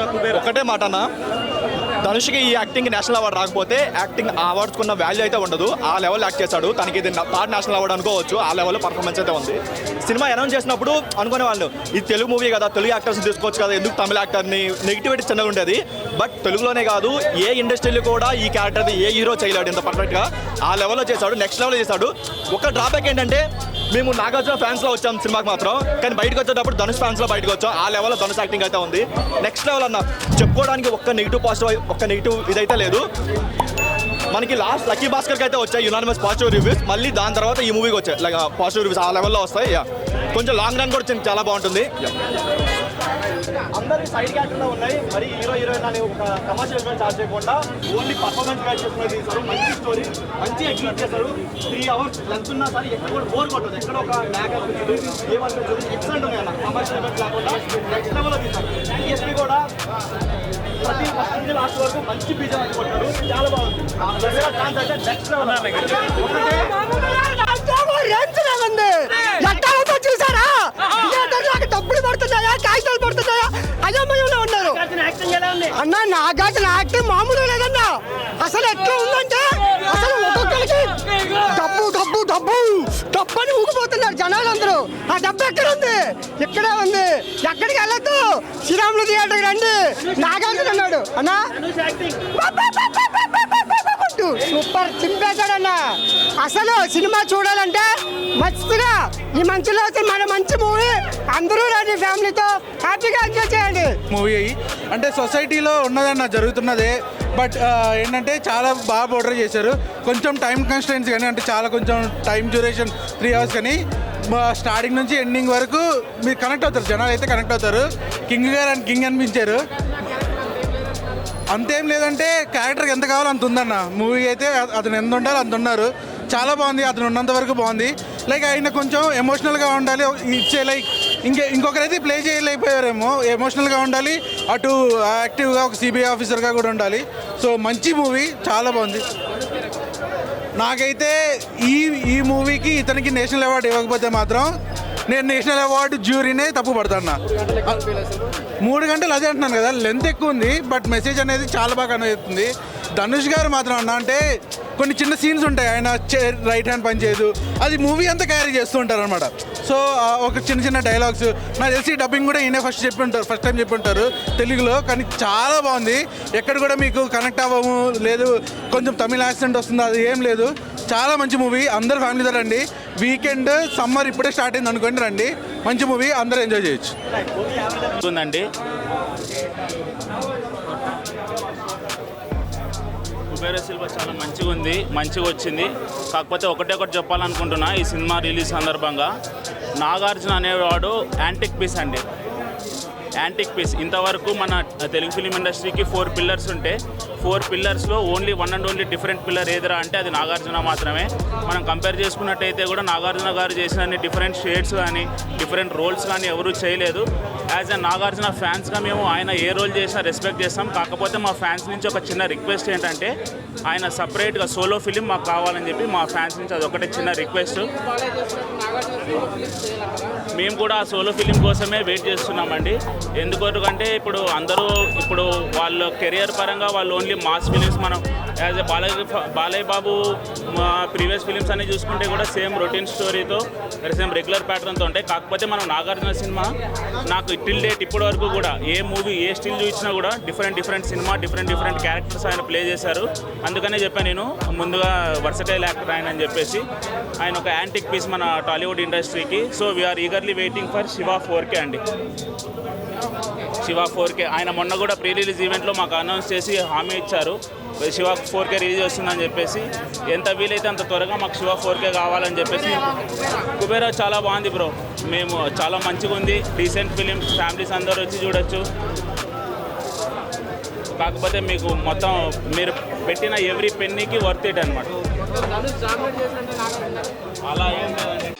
ఒకటే మాట అన్న, ధనుష్కి ఈ యాక్టింగ్ నేషనల్ అవార్డు రాకపోతే యాక్టింగ్ అవార్డ్స్ కున్న వాల్యూ అయితే ఉండదు. ఆ లెవెల్ యాక్ట్ చేశాడు. తనకి ఇది థర్డ్ నేషనల్ అవార్డు అనుకోవచ్చు. ఆ లెవెల్లో పర్ఫార్మెన్స్ అయితే ఉంది. సినిమా అనౌన్స్ చేసినప్పుడు అనుకునే వాళ్ళు ఇది తెలుగు మూవీ కదా, తెలుగు యాక్టర్స్ తీసుకోవచ్చు కదా, ఎందుకు తమిళ యాక్టర్ని నెగిటివిటీ చిన్నగా ఉండేది. బట్ తెలుగులోనే కాదు, ఏ ఇండస్ట్రీలో కూడా ఈ క్యారెక్టర్ ఏ హీరో చేయలేడు ఇంత పర్ఫెక్ట్గా. ఆ లెవెల్లో చేశాడు, నెక్స్ట్ లెవెల్లో చేశాడు. ఒక డ్రాబ్యాక్ ఏంటంటే మేము నాగార్జున ఫ్యాన్స్లో వచ్చాం సినిమాకి మాత్రం, కానీ బయటకు వచ్చేటప్పుడు ధనుష్ ఫ్యాన్స్లో బయటకు వచ్చాం. ఆ లెవెల్లో ధనుష్ యాక్టింగ్ అయితే ఉంది. నెక్స్ట్ లెవెల్ అన్న, చెప్పుకోవడానికి ఒక్క నెగిటివ్ పాజిటివ్ ఒక్క నెగిటివ్ ఇదైతే లేదు. మనకి లాస్ట్ లక్కీ భాస్కర్కి అయితే వచ్చాయి యునానిమస్ పాజిటివ్ రివ్యూస్. మళ్ళీ దాని తర్వాత ఈ మూవీకి వచ్చాయి పాజిటివ్ రివ్యూస్. ఆ లెవెల్లో వస్తాయి. కొంచెం లాంగ్ రన్ కూడా చాలా బాగుంటుంది. అందరి సైడ్ క్యారెక్టర్లో ఉన్నాయి. మరి హీరో హీరోయిన్ అనే ఒక కమర్షియల్ చార్జ్ చేయకుండా ఓన్లీ పర్ఫార్మెన్స్ గైడ్ చేసుకుని తీశారు. మంచి స్టోరీ, మంచి ఎగ్జిక్యూట్ చేశారు. 3 hours లెంత్ ఉన్నా సరే ఎక్కడ కూడా బోర్ కొట్టదు. ఎక్కడ ఒక ల్యాగ్ అనిపించదు, ఏమనిపించదు. ఎక్సలెంట్ ఉంది అన్న. కమర్షియల్ ఎఫెక్ట్ లేకుండా నెక్స్ట్ లెవెల్లో తీశారు. డిఎస్పీ కూడా ప్రతి ఫస్ట్ లాస్ట్ వరకు మంచి బీజం అని కొట్టారు. చాలా బాగుంది. ఛాన్స్ అయితే నెక్స్ట్ లెవెల్ చూసారా, డబ్బులు పడుతున్నాయా, కాగితాలు పడుతున్నాయా, అయోమయంలో ఉన్నారు అన్న. నాగార్జున యాక్టింగ్ మామూలు లేదన్నా. అసలు ఎట్లా ఉందంటే అసలు ఒక్కొక్కరికి డబ్బు డబ్బు డబ్బు డబ్బు అని ఊగిపోతున్నారు జనాలందరూ. ఆ డబ్బు ఎక్కడ ఉంది? ఇక్కడే ఉంది. ఎక్కడికి వెళ్ళొద్దు, శ్రీరాములు థియేటర్కి రండి. నాగార్జున అన్నాడు అన్నా, సూపర్ చింపేశాడన్న. అసలు సినిమా చూడాలంటే మస్తుగా ఈ మంచిలో మన మంచి మూవీ అందరూ రండి, ఫ్యామిలీతో హ్యాపీగా ఎంజాయ్ చేయండి. మూవీ అంటే సొసైటీలో ఉన్నదన్న జరుగుతున్నదే. బట్ ఏంటంటే చాలా బాగా పోర్ట్రే చేశారు. కొంచెం టైం కన్స్టెంట్స్ కానీ, అంటే చాలా కొంచెం టైం డ్యూరేషన్ 3 hours కానీ స్టార్టింగ్ నుంచి ఎండింగ్ వరకు మీరు కనెక్ట్ అవుతారు. జనాలు అయితే కనెక్ట్ అవుతారు. కింగ్ గారు అండ్ కింగ్ అనిపించారు. అంతేం లేదంటే క్యారెక్టర్కి ఎంత కావాలో అంత ఉందన్న. మూవీ అయితే అతను ఎంత ఉండాలో అంత ఉన్నారు. చాలా బాగుంది. అతను ఉన్నంత వరకు బాగుంది. లైక్ ఆయన కొంచెం ఎమోషనల్గా ఉండాలి. ఇచ్చే లైక్ ఇంకొకరైతే ప్లే చేయలేకపోయారేమో. ఎమోషనల్గా ఉండాలి, అటు యాక్టివ్గా ఒక సిబిఐ ఆఫీసర్గా కూడా ఉండాలి. సో మంచి మూవీ, చాలా బాగుంది. నాకైతే ఈ మూవీకి ఇతనికి నేషనల్ అవార్డు ఇవ్వకపోతే మాత్రం నేను నేషనల్ అవార్డు జ్యూరీనే తప్పు పడతాను. 3 గంటలు అదే అంటున్నాను కదా, లెంత్ ఎక్కువ ఉంది. బట్ మెసేజ్ అనేది చాలా బాగా కనబడుతుంది. ధనుష్ గారు మాత్రం అన్న అంటే కొన్ని చిన్న సీన్స్ ఉంటాయి, ఆయన రైట్ హ్యాండ్ పని చేయదు, అది మూవీ అంతా క్యారీ చేస్తూ ఉంటారు అనమాట. సో ఒక చిన్న చిన్న డైలాగ్స్ నాకు తెలిసి డబ్బింగ్ కూడా ఈయనే ఫస్ట్ టైం చెప్పి ఉంటారు తెలుగులో. కానీ చాలా బాగుంది. ఎక్కడ కూడా మీకు కనెక్ట్ అవ్వము లేదు, కొంచెం తమిళ యాక్సెంట్ వస్తుంది, అది ఏం లేదు. చాలా మంచి మూవీ. అందరు ఫ్యామిలీతో రండి. వీకెండ్ సమ్మర్ ఇప్పుడే స్టార్ట్ అయింది అనుకోండి, రండి. మంచి మూవీ, అందరూ ఎంజాయ్ చేయొచ్చు. కుబేర సిల్వా చాలా మంచిగా వచ్చింది. కాకపోతే ఒకటి చెప్పాలనుకుంటున్నా, ఈ సినిమా రిలీజ్ సందర్భంగా నాగార్జున అనేవాడు యాంటిక్ పీస్ అండి. Antique piece. ఇంతవరకు మన తెలుగు ఫిలిం ఇండస్ట్రీకి 4 pillars ఉంటే 4 పిల్లర్స్లో only one and only different pillar ఏదరా అంటే అది నాగార్జున మాత్రమే. మనం కంపేర్ చేసుకున్నట్టయితే కూడా నాగార్జున గారు చేసిన డిఫరెంట్ షేడ్స్ కానీ డిఫరెంట్ రోల్స్ కానీ ఎవరూ చేయలేదు. యాజ్ ఎ నాగార్జున ఫ్యాన్స్గా మేము ఆయన ఏ రోల్ చేసినా రెస్పెక్ట్ చేస్తాం. కాకపోతే మా ఫ్యాన్స్ నుంచి ఒక చిన్న రిక్వెస్ట్ ఏంటంటే ఆయన సపరేట్గా సోలో ఫిలిం మాకు కావాలని చెప్పి మా ఫ్యాన్స్ నుంచి అది ఒకటే చిన్న రిక్వెస్ట్. మేము కూడా ఆ సోలో ఫిలిం కోసమే వెయిట్ చేస్తున్నామండి. ఎందుకంటే ఇప్పుడు వాళ్ళ కెరియర్ పరంగా వాళ్ళు ఓన్లీ మాస్ ఫిలిమ్స్, మనం as a Balayya Babu previous films అన్ని చూసుకుంటే కూడా సేమ్ రొటీన్ స్టోరీతో సేమ్ రెగ్యులర్ ప్యాటర్న్తో ఉంటాయి. కాకపోతే మనం నాగార్జున సినిమా నాకు టిల్ డేట్ ఇప్పటి వరకు కూడా ఏ మూవీ ఏ స్టిల్ చూసినా కూడా డిఫరెంట్ సినిమా డిఫరెంట్ క్యారెక్టర్స్ ఆయన ప్లే చేశారు. అందుకనే చెప్పాను నేను ముందుగా వర్సటైల్ యాక్టర్ ఆయన అని చెప్పేసి. ఆయన ఒక యాంటిక్ పీస్ మన టాలీవుడ్ ఇండస్ట్రీకి. So we are eagerly waiting for Shiva 4K అండి. శివ 4K ఆయన మొన్న కూడా ప్రీ రిలీజ్ ఈవెంట్లో మాకు అనౌన్స్ చేసి హామీ ఇచ్చారు, శివ 4K రిలీజ్ వస్తుందని చెప్పేసి. ఎంత వీలైతే అంత త్వరగా మాకు శివ 4K కావాలని చెప్పేసి. కుబేరా చాలా బాగుంది బ్రో, మేము చాలా మంచిగా ఉంది. డీసెంట్ ఫిలిం, ఫ్యామిలీస్ అందరూ వచ్చి చూడొచ్చు. కాకపోతే మీకు మొత్తం మీరు పెట్టిన ఎవ్రీ పెన్నీకి వర్త్ ఇట్ అనమాట. అలా ఏం లేదండి.